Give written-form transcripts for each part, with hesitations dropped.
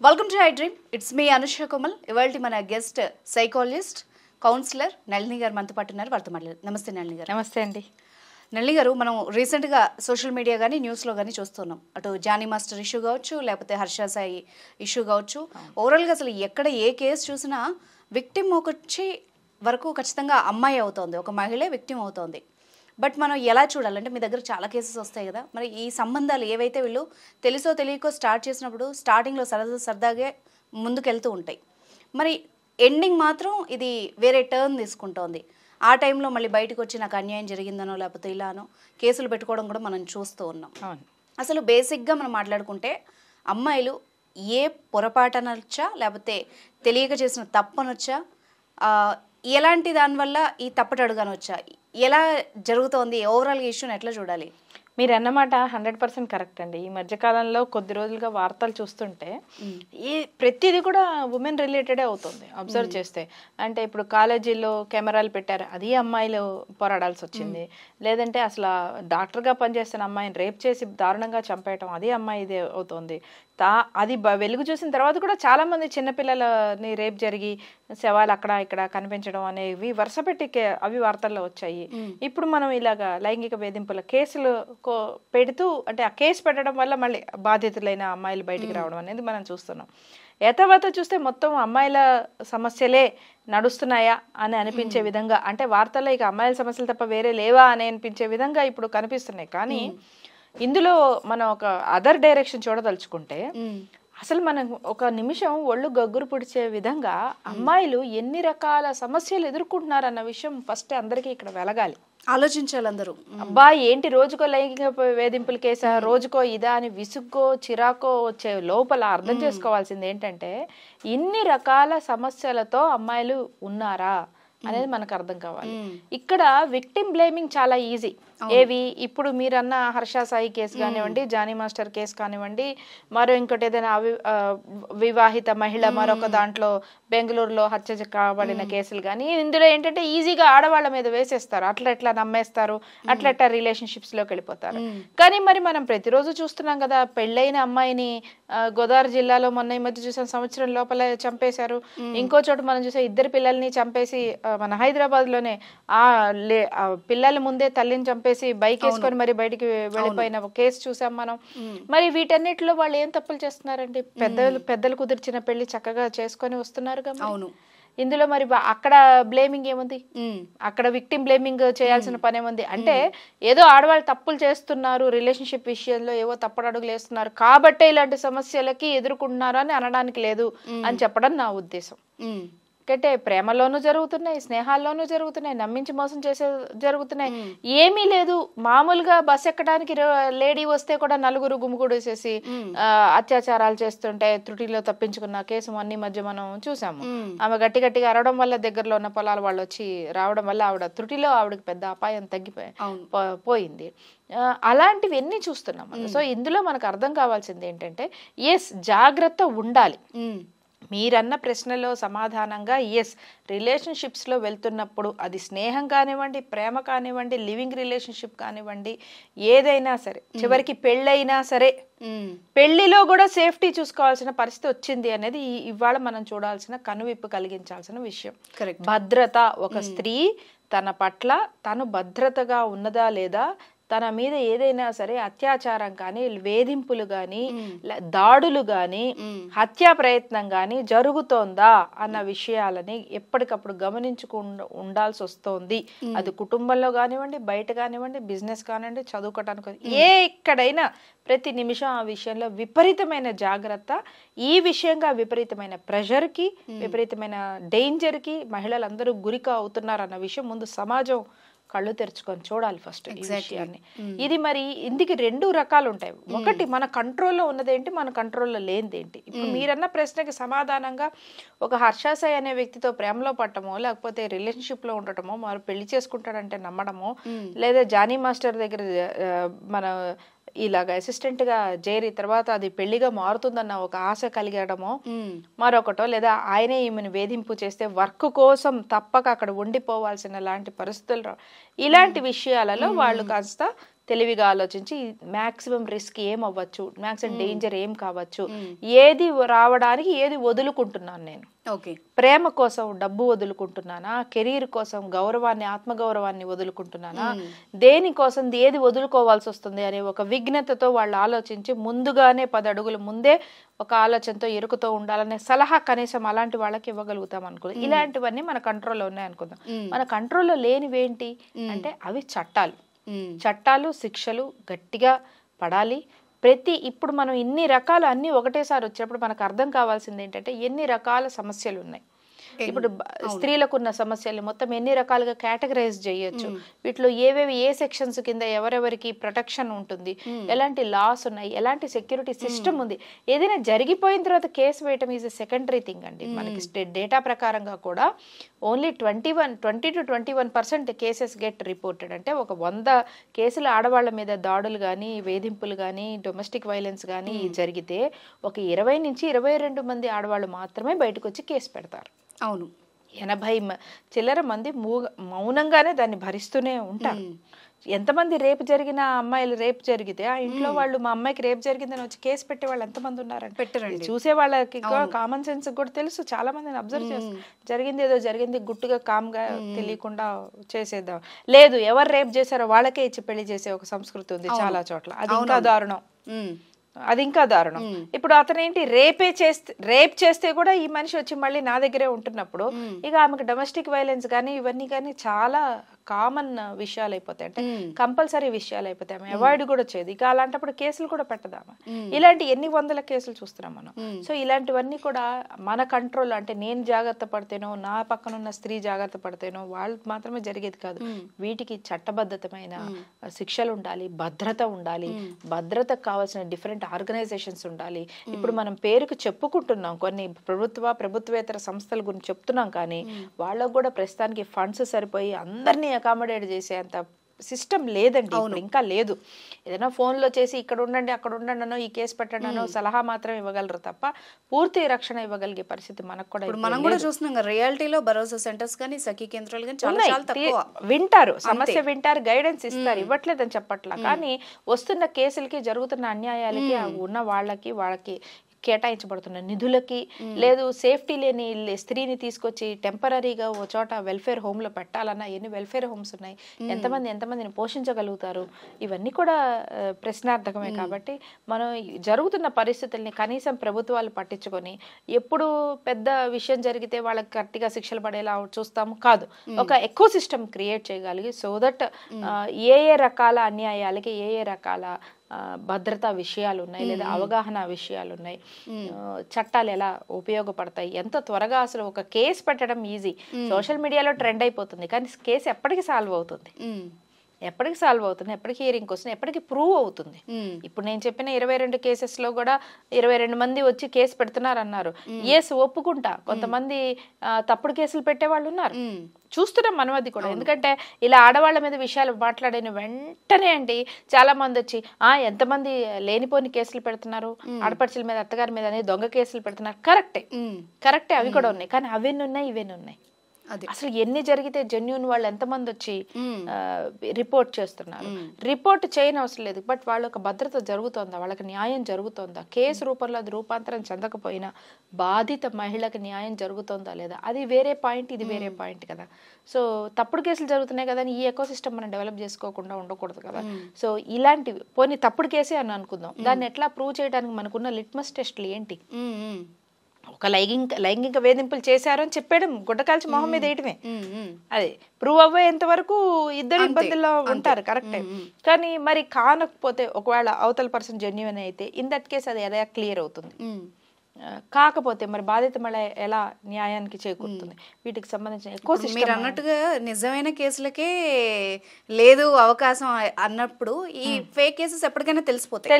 Welcome to I dream. It's me Anusha Komal. ఇవాళ మన guest psychologist, councillor Nalini గారు మనతో పాటు ఉన్నారు. వారితో మాట్లాడారు. నమస్తే నళిని గారు. నమస్తే అండి. నళిని గారు, మనం రీసెంట్గా సోషల్ మీడియా కానీ న్యూస్లో కానీ చూస్తున్నాం. అటు జానీ మాస్టర్ ఇష్యూ కావచ్చు, లేకపోతే హర్ష సాయి ఇష్యూ కావచ్చు. ఓవరాల్గా అసలు ఎక్కడ ఏ కేసు చూసినా విక్టిమ్ ఒకటి వరకు ఖచ్చితంగా అమ్మాయి అవుతోంది, ఒక మహిళే విక్టిమ్ అవుతోంది. బట్ మనం ఎలా చూడాలంటే, మీ దగ్గర చాలా కేసెస్ వస్తాయి కదా, మరి ఈ సంబంధాలు ఏవైతే వీళ్ళు తెలుసో తెలియకో స్టార్ట్ చేసినప్పుడు స్టార్టింగ్లో సరదాగే ముందుకెళ్తూ ఉంటాయి, మరి ఎండింగ్ మాత్రం ఇది వేరే టర్న్ తీసుకుంటోంది. ఆ టైంలో మళ్ళీ బయటకు వచ్చి నాకు అన్యాయం జరిగిందనో లేకపోతే ఇలానో కేసులు పెట్టుకోవడం కూడా మనం చూస్తూ ఉన్నాం. అసలు బేసిక్గా మనం మాట్లాడుకుంటే అమ్మాయిలు ఏ పొరపాటనొచ్చా లేకపోతే తెలియక చేసిన తప్పనొచ్చా, ఎలాంటి దానివల్ల ఈ తప్పటి అడుగనొచ్చా, ఎలా జరుగుతోంది, ఓవరాల్గా ఇష్యూని ఎట్లా చూడాలి? మీరు అన్నమాట 100% కరెక్ట్ అండి. ఈ మధ్యకాలంలో కొద్ది రోజులుగా వార్తలు చూస్తుంటే ఈ ప్రతిదీ కూడా ఉమెన్ రిలేటెడే అవుతుంది అబ్జర్వ్ చేస్తే. అంటే ఇప్పుడు కాలేజీలో కెమెరాలు పెట్టారు, అది అమ్మాయిలు పోరాడాల్సి వచ్చింది. లేదంటే అసలు డాక్టర్గా పనిచేస్తున్న అమ్మాయిని రేప్ చేసి దారుణంగా చంపేయటం, అది అమ్మాయి ఇదే అవుతుంది. అది వెలుగు చూసిన తర్వాత కూడా చాలా మంది చిన్నపిల్లలని రేప్ జరిగి శవాలు అక్కడ ఇక్కడ కనిపించడం అనేవి వరుస పెట్టి అవి వార్తల్లో వచ్చాయి. ఇప్పుడు మనం ఇలాగా లైంగిక వేధింపుల కేసులు పెడుతూ, అంటే ఆ కేసు పెట్టడం వల్ల మళ్ళీ బాధితులైన అమ్మాయిలు బయటికి రావడం అనేది మనం చూస్తున్నాం. ఏతవాత చూస్తే మొత్తం అమ్మాయిల సమస్యలే నడుస్తున్నాయా అని అనిపించే విధంగా, అంటే వార్తల్లో ఇక అమ్మాయిల సమస్యలు తప్ప వేరే లేవా అని అనిపించే విధంగా ఇప్పుడు కనిపిస్తున్నాయి. కానీ ఇందులో మనం ఒక అదర్ డైరెక్షన్ చూడదలుచుకుంటే, అసలు మనం ఒక నిమిషం ఒళ్ళు గగ్గురు పుడిచే విధంగా అమ్మాయిలు ఎన్ని రకాల సమస్యలు ఎదుర్కొంటున్నారు అన్న విషయం ఫస్ట్ అందరికీ ఇక్కడ వెలగాలి, ఆలోచించాలి అందరూ. అబ్బా ఏంటి రోజుకో లైంగిక వేధింపుల కేసా, రోజుకో ఇదా అని విసుగ్గో చిరాకో వచ్చే లోపల అర్థం చేసుకోవాల్సింది ఏంటంటే, ఇన్ని రకాల సమస్యలతో అమ్మాయిలు ఉన్నారా అనేది మనకు అర్థం కావాలి. ఇక్కడ విక్టిమ్ బ్లేమింగ్ చాలా ఈజీ. ఏవి ఇప్పుడు మీరన్న హర్ష సాయి కేసు కానివ్వండి, జానీ మాస్టర్ కేసు కానివ్వండి, మరో ఇంకోటి ఏదైనా వివాహిత మహిళ మరొక దాంట్లో బెంగళూరులో హత్య కాబడిన కేసులు కానీ, ఇందులో ఏంటంటే ఈజీగా ఆడవాళ్ళ మీద వేసేస్తారు, అట్లా ఎట్లా నమ్మేస్తారు, అట్లా ఎట్లా రిలేషన్షిప్స్ లోకి వెళ్ళిపోతారు. కానీ మరి మనం ప్రతిరోజు చూస్తున్నాం కదా, పెళ్ళైన అమ్మాయిని గోదావరి జిల్లాలో మొన్న ఈ మధ్య చూసాం, సంవత్సరం లోపల చంపేశారు. ఇంకో చోట మనం చూసాం, ఇద్దరు పిల్లల్ని చంపేసి మన హైదరాబాద్ లోనే పిల్లల ముందే తల్లిని చంపేసి బైక్ వేసుకొని మరి బయటికి వెళ్ళిపోయిన కేసు చూసాం మనం. మరి వీటన్నిటిలో వాళ్ళు ఏం తప్పులు చేస్తున్నారండి? పెద్దలు కుదిర్చిన పెళ్లి చక్కగా చేసుకొని వస్తున్నారు కదా. ఇందులో మరి అక్కడ బ్లేమింగ్ ఏముంది? అక్కడ విక్టిమ్ బ్లేమింగ్ చేయాల్సిన పని ఏముంది? అంటే ఏదో ఆడవాళ్ళు తప్పులు చేస్తున్నారు, రిలేషన్షిప్ విషయంలో ఏవో తప్పుడు అడుగులు వేస్తున్నారు కాబట్టే ఇలాంటి సమస్యలకి ఎదుర్కొంటున్నారు అని అనడానికి లేదు అని చెప్పడం నా ఉద్దేశం. అంటే ప్రేమలోనూ జరుగుతున్నాయి, స్నేహాల్లోనూ జరుగుతున్నాయి, నమ్మించి మోసం చేసే జరుగుతున్నాయి. ఏమీ లేదు, మామూలుగా బస్ ఎక్కడానికి లేడీ వస్తే కూడా నలుగురు గుమిగూడేసేసి అత్యాచారాలు చేస్తుంటే త్రుటిలో తప్పించుకున్న కేసు అన్ని మధ్య మనం చూసాము. ఆమె గట్టిగా అరవడం వల్ల దగ్గరలో ఉన్న పొలాల వాళ్ళు వచ్చి రావడం వల్ల ఆవిడ త్రుటిలో ఆవిడకి పెద్ద అపాయం పోయింది. అలాంటివి ఎన్ని చూస్తున్నాం. సో ఇందులో మనకు అర్థం కావాల్సింది ఏంటంటే, ఎస్ జాగ్రత్త ఉండాలి. మీరన్న ప్రశ్నలో సమాధానంగా ఎస్, రిలేషన్షిప్స్లో వెళ్తున్నప్పుడు అది స్నేహం కానివ్వండి, ప్రేమ కానివ్వండి, లివింగ్ రిలేషన్షిప్ కానివ్వండి, ఏదైనా సరే, చివరికి పెళ్ళైనా సరే పెళ్లిలో కూడా సేఫ్టీ చూసుకోవాల్సిన పరిస్థితి వచ్చింది అనేది ఇవాళ మనం చూడాల్సిన, కనువిప్పు కలిగించాల్సిన విషయం. భద్రత, ఒక స్త్రీ తన పట్ల తను భద్రతగా ఉన్నదా లేదా, తన మీద ఏదైనా సరే అత్యాచారం కానీ, వేధింపులు కానీ, దాడులు కానీ, హత్యా ప్రయత్నం కానీ జరుగుతోందా అన్న విషయాలని ఎప్పటికప్పుడు గమనించుకుంటూ ఉండాల్సి వస్తోంది. అది కుటుంబంలో కానివ్వండి, బయట కానివ్వండి, బిజినెస్ కానివ్వండి, చదువుకోవటానికి, ఎక్కడైనా ప్రతి నిమిషం ఆ విషయంలో విపరీతమైన జాగ్రత్త. ఈ విషయంగా విపరీతమైన ప్రెషర్కి, విపరీతమైన డేంజర్కి మహిళలందరూ గురికా అవుతున్నారన్న విషయం ముందు సమాజం కళ్ళు తెరుచుకొని చూడాలి ఫస్ట్ ఈ విషయాన్ని. ఇది మరి ఇందుకు రెండు రకాలు ఉంటాయి. ఒకటి మన కంట్రోల్లో ఉన్నదేంటి, మన కంట్రోల్లో లేనిదేంటి. ఇప్పుడు మీరన్న ప్రశ్నకి సమాధానంగా, ఒక హర్ష సాయి అనే వ్యక్తితో ప్రేమలో పట్టమో, లేకపోతే రిలేషన్షిప్ లో ఉండటమో, మరి పెళ్లి చేసుకుంటాడంటే నమ్మడమో, లేదా జానీ మాస్టర్ దగ్గర మన ఇలాగ అసిస్టెంట్ గా చేరి తర్వాత అది పెళ్లిగా మారుతుందన్న ఒక ఆశ కలిగడమో మరొకటో, లేదా ఆయనే ఈమెను వేధింపు చేస్తే వర్క్ కోసం తప్పక అక్కడ ఉండిపోవాల్సిన లాంటి పరిస్థితులు, ఇలాంటి విషయాలలో వాళ్ళు కాస్త తెలివిగా ఆలోచించి మాక్సిమం రిస్క్ ఏం అవ్వచ్చు, మాక్సిమం డేంజర్ ఏం కావచ్చు, ఏది రావడానికి ఏది వదులుకుంటున్నాను నేను, ఓకే, ప్రేమ కోసం డబ్బు వదులుకుంటున్నానా, కెరీర్ కోసం గౌరవాన్ని ఆత్మగౌరవాన్ని వదులుకుంటున్నానా, దేనికోసం ఏది వదులుకోవాల్సి వస్తుంది అనే ఒక విఘ్నతతో వాళ్ళు ఆలోచించి ముందుగానే 10 అడుగుల ముందే ఒక ఆలోచనతో ఎరుకుతో ఉండాలనే సలహా కనీసం అలాంటి వాళ్ళకి ఇవ్వగలుగుతాం అనుకుందాం. ఇలాంటివన్నీ మన కంట్రోల్లో ఉన్నాయి అనుకుందాం. మన కంట్రోల్లో లేనివేంటి అంటే అవి చట్టాలు శిక్షలు గట్టిగా పడాలి. ఇప్పుడు మనం ఇన్ని రకాలు అన్ని ఒకటేసారి వచ్చినప్పుడు మనకు అర్థం కావాల్సింది ఏంటంటే ఎన్ని రకాల సమస్యలు ఉన్నాయి. ఇప్పుడు స్త్రీలకు ఉన్న సమస్యల్ని మొత్తం ఎన్ని రకాలుగా కేటగరైజ్ చేయొచ్చు, వీటిలో ఏ సెక్షన్స్ కింద ఎవరెవరికి ప్రొటెక్షన్ ఉంటుంది, ఎలాంటి లాస్ ఉన్నాయి, ఎలాంటి సెక్యూరిటీ సిస్టమ్ ఉంది. ఏదైనా జరిగిపోయిన తర్వాత కేసు వేయటం ఈజ్ ఎ సెకండరీ థింగ్ అండి. మనకి డేటా ప్రకారంగా కూడా only 20 to 21% cases get reported. అంటే ఒక 100 కేసులు ఆడవాళ్ళ మీద దాడులు కానీ వేధింపులు కానీ డొమెస్టిక్ వైలెన్స్ కానీ జరిగితే ఒక 20 నుంచి 22 మంది ఆడవాళ్ళు మాత్రమే బయటకు వచ్చి కేసు పెడతారు. అవును, 80 చిల్లర మంది మౌనంగానే దాన్ని భరిస్తూనే ఉంటారు. ఎంతమంది రేపు జరిగిన అమ్మాయిలు రేపు జరిగితే ఆ ఇంట్లో వాళ్ళు మా అమ్మాయికి రేపు జరిగిందని వచ్చి కేసు పెట్టే వాళ్ళు ఎంతమంది ఉన్నారంటే పెట్టరండి. చూసే వాళ్ళకి కామన్ సెన్స్ కూడా తెలుసు, చాలా మందిని అబ్జర్వ్ చేస్తారు. జరిగింది ఏదో జరిగింది గుట్టుగా కామ్గా తెలియకుండా చేసేద్దాం, లేదు ఎవరు రేపు చేశారో వాళ్ళకే ఇచ్చి పెళ్లి చేసే ఒక సంస్కృతి ఉంది చాలా చోట్ల. అది ఇంకా దారుణం, అది ఇంకా దారుణం. ఇప్పుడు అతనేంటి రేప్ చేస్తే కూడా ఈ మనిషి వచ్చి మళ్ళీ నా దగ్గరే ఉంటున్నప్పుడు ఇక ఆమెకు డొమెస్టిక్ వైలెన్స్ కానీ ఇవన్నీ కానీ చాలా కామన్ విషయాలు అయిపోతాయి, అంటే కంపల్సరీ విషయాలు అయిపోతాయి. ఆమె అవాయిడ్ కూడా చేయదు. ఇక అలాంటప్పుడు కేసులు కూడా పెట్టదామా. ఇలాంటి ఎన్ని వందల కేసులు చూస్తున్నాం మనం. సో ఇలాంటివన్నీ కూడా మన కంట్రోల్, అంటే నేను జాగ్రత్త పడితేనో నా పక్కన ఉన్న స్త్రీ జాగ్రత్త పడితేనో వాళ్ళు మాత్రమే జరిగేది కాదు. వీటికి చట్టబద్ధతమైన శిక్షలు ఉండాలి, భద్రత ఉండాలి, భద్రతకు కావాల్సిన డిఫరెంట్ ఆర్గనైజేషన్స్ ఉండాలి. ఇప్పుడు మనం పేరుకు చెప్పుకుంటున్నాం, కొన్ని ప్రభుత్వేతర సంస్థల గురించి చెప్తున్నాం, కానీ వాళ్ళకు కూడా ప్రస్తుతానికి ఫండ్స్ సరిపోయి అందరినీ అకామిడేట్ చేసే అంత సిస్టమ్ లేదండి, ఇప్పుడు ఇంకా లేదు. ఏదైనా ఫోన్లో చేసి ఇక్కడ ఉండండి అక్కడ ఉండండి అనో ఈ కేసు పెట్టండి అనో సలహా మాత్రం ఇవ్వగలరు తప్ప పూర్తి రక్షణ ఇవ్వగలిగే పరిస్థితి మనకు కూడా మనం కూడా చూస్తున్నాం. రియాలిటీలో భరోసా సెంటర్స్ కానీ సఖీ కేంద్రాలు కానీ చాలా తక్కువ. వింటారు, సమస్య వింటారు, గైడెన్స్ ఇస్తారు, ఇవ్వట్లేదని చెప్పట్లా. కానీ వస్తున్న కేసులకి జరుగుతున్న అన్యాయాలకి ఉన్న వాళ్ళకి కేటాయించబడుతున్న నిధులకి, లేదు సేఫ్టీ లేని స్త్రీని తీసుకొచ్చి టెంపరీగా ఓ చోట వెల్ఫేర్ హోమ్లో పెట్టాలన్నా ఎన్ని వెల్ఫేర్ హోమ్స్ ఉన్నాయి, ఎంతమందిని పోషించగలుగుతారు, ఇవన్నీ కూడా ప్రశ్నార్థకమే. కాబట్టి మనం జరుగుతున్న పరిస్థితుల్ని కనీసం ప్రభుత్వాలు పట్టించుకొని ఎప్పుడు పెద్ద విషయం జరిగితే వాళ్ళకి గట్టిగా శిక్షలు పడేలా చూస్తాము కాదు, ఒక ఎకో సిస్టమ్ క్రియేట్ చేయగలిగి సో దట్ ఏ రకాల అన్యాయాలకి ఏ రకాల భద్రతా విషయాలు ఉన్నాయి, లేదా అవగాహన విషయాలు ఉన్నాయి, చట్టాలు ఎలా ఉపయోగపడతాయి, ఎంత త్వరగా అసలు ఒక కేసు పెట్టడం ఈజీ. సోషల్ మీడియాలో ట్రెండ్ అయిపోతుంది, కానీ కేసు ఎప్పటికి సాల్వ్ అవుతుంది, ఎప్పటికి హియరింగ్ వస్తుంది, ఎప్పటికి ప్రూవ్ అవుతుంది. ఇప్పుడు నేను చెప్పిన 22 కేసెస్లో కూడా 22 మంది వచ్చి కేసు పెడుతున్నారు అన్నారు. ఒప్పుకుంటా, కొంతమంది తప్పుడు కేసులు పెట్టే వాళ్ళు ఉన్నారు, చూస్తున్నాం మనం అది కూడా. ఎందుకంటే ఇలా ఆడవాళ్ళ మీద విషయాలు మాట్లాడిన వెంటనే అండి చాలా మంది వచ్చి ఎంతమంది లేనిపోని కేసులు పెడుతున్నారు, ఆడపడుచుల మీద అత్తగారి మీద అనేది దొంగ కేసులు పెడుతున్నారు. కరెక్టే అవి కూడా ఉన్నాయి, కానీ అవన్నీ ఉన్నాయి ఇవన్నీ ఉన్నాయి. అసలు ఎన్ని జరిగితే జెన్యూన్ వాళ్ళు ఎంతమంది వచ్చి రిపోర్ట్ చేస్తున్నారు. రిపోర్ట్ చేయని అవసరం లేదు, బట్ వాళ్ళ ఒక భద్రత జరుగుతోందా, వాళ్ళకి న్యాయం జరుగుతోందా, కేసు రూపంలో అది రూపాంతరం చెందకపోయినా బాధిత మహిళకి న్యాయం జరుగుతోందా లేదా, అది వేరే పాయింట్, ఇది వేరే పాయింట్ కదా. సో తప్పుడు కేసులు జరుగుతున్నాయి కదా, ఈ ఎకో సిస్టమ్ మనం డెవలప్ చేసుకోకుండా ఉండకూడదు కదా. సో ఇలాంటివి పోనీ తప్పుడు కేసే అని అనుకుందాం, దాన్ని ఎట్లా ప్రూవ్ చేయడానికి మనకున్న లిట్మస్ టెస్ట్లు ఏంటి? ఒక లైంగిక వేధింపులు చేశారు అని చెప్పడం, గుడ్డకాల్చి మొహం మీద వేయటమే, అది ప్రూవ్ అవ్వేంత వరకు ఇద్దరు ఇబ్బందుల్లో ఉంటారు, కరెక్టే. కానీ మరి కానకపోతే ఒకవేళ అవతల పర్సన్ జెన్యూన్ అయితే ఇన్ దట్ కేసు అది ఎలా క్లియర్ అవుతుంది, కాకపోతే మరి బాధిత మళ్ళీ ఎలా న్యాయానికి చేకూరుతుంది? వీటికి సంబంధించిన ఎక్కువ మీరు అన్నట్టుగా నిజమైన కేసులకే లేదు అవకాశం అన్నప్పుడు ఈ ఫేక్ కేసెస్ ఎప్పటికైనా తెలిసిపోతాయి.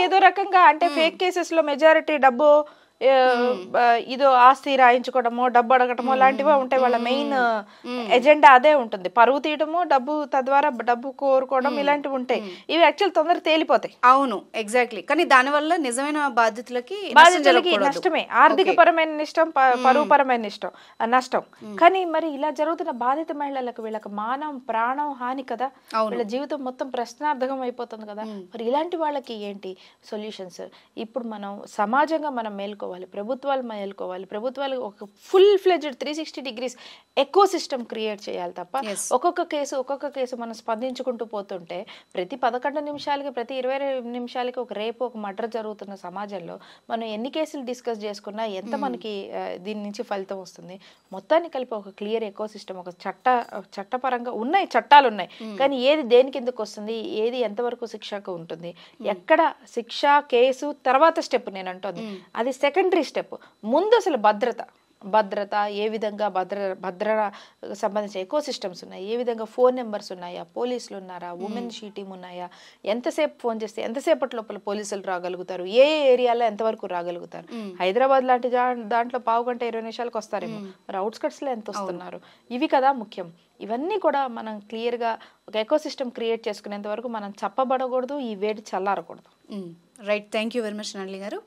ఏదో రకంగా, అంటే ఫేక్ కేసెస్ లో మెజారిటీ డబ్బు ఇదో ఆస్తి రాయించుకోవడమో డబ్బు అడగటమో లాంటివే ఉంటాయి. వాళ్ళ మెయిన్ ఎజెండా అదే ఉంటుంది. పరువు తీయడము, డబ్బు తద్వారా డబ్బు కోరుకోవడం ఇలాంటివి ఉంటాయి. ఇవి యాక్చువల్ తొందరగా తేలిపోతాయి. అవును, ఎగ్జాక్ట్లీ. కానీ దానివల్ల నిజమైన బాధితులకి నష్టమే, ఆర్థిక పరమైన నష్టం, పరువు పరమైన నష్టం. కానీ మరి ఇలా జరుగుతున్న బాధిత మహిళలకు వీళ్ళకి మానం ప్రాణం హాని కదా, వీళ్ళ జీవితం మొత్తం ప్రశ్నార్థకం అయిపోతుంది కదా. మరి ఇలాంటి వాళ్ళకి ఏంటి సొల్యూషన్స్? ఇప్పుడు మనం సమాజంగా మనం మేల్కోవాలి, ప్రభుత్వాలు మేల్కోవాలి. ప్రభుత్వాలు ఒక full fledged 360 degrees eco system create చేయాలి తప్ప ఒక్కొక్క కేసు మనం స్పందించుకుంటూ పోతుంటే ప్రతి 11 నిమిషాలకి ప్రతి 20 నిమిషాలకి ఒక రేపు ఒక మర్డర్ జరుగుతున్న సమాజంలో మనం ఎన్ని కేసులు డిస్కస్ చేసుకున్నా ఎంత మనకి దీని నుంచి ఫలితం వస్తుంది? మొత్తాన్ని కలిపి ఒక క్లియర్ ఎకో సిస్టమ్, ఒక చట్టపరంగా ఉన్నాయి, చట్టాలు ఉన్నాయి, కానీ ఏది దేని కిందకు వస్తుంది, ఏది ఎంతవరకు శిక్షకు ఉంటుంది, ఎక్కడ శిక్ష కేసు తర్వాత స్టెప్ నేను అంటోంది అది సెకండరీ స్టెప్. ముందు అసలు భద్రత ఏ విధంగా భద్రత సంబంధించిన ఎకో సిస్టమ్స్ ఉన్నాయి, ఏ విధంగా ఫోన్ నెంబర్స్ ఉన్నాయా, పోలీసులు ఉన్నారా, ఉమెన్ షీ టీమ్ ఉన్నాయా, ఎంతసేపు ఫోన్ చేస్తే ఎంతసేపటి లోపల పోలీసులు రాగలుగుతారు, ఏ ఏరియాలో ఎంతవరకు రాగలుగుతారు. హైదరాబాద్ లాంటి దాంట్లో 1/2 గంట 20 నిమిషాలకు వస్తారేమో, మరి అవుట్స్కట్స్లో ఎంత వస్తున్నారు, ఇవి కదా ముఖ్యం. ఇవన్నీ కూడా మనం క్లియర్గా ఒక ఎకో సిస్టమ్ క్రియేట్ చేసుకునేంత వరకు మనం చెప్పబడకూడదు, ఈ వేడి చల్లారకూడదు. Right, thank you very much Nalini గారు.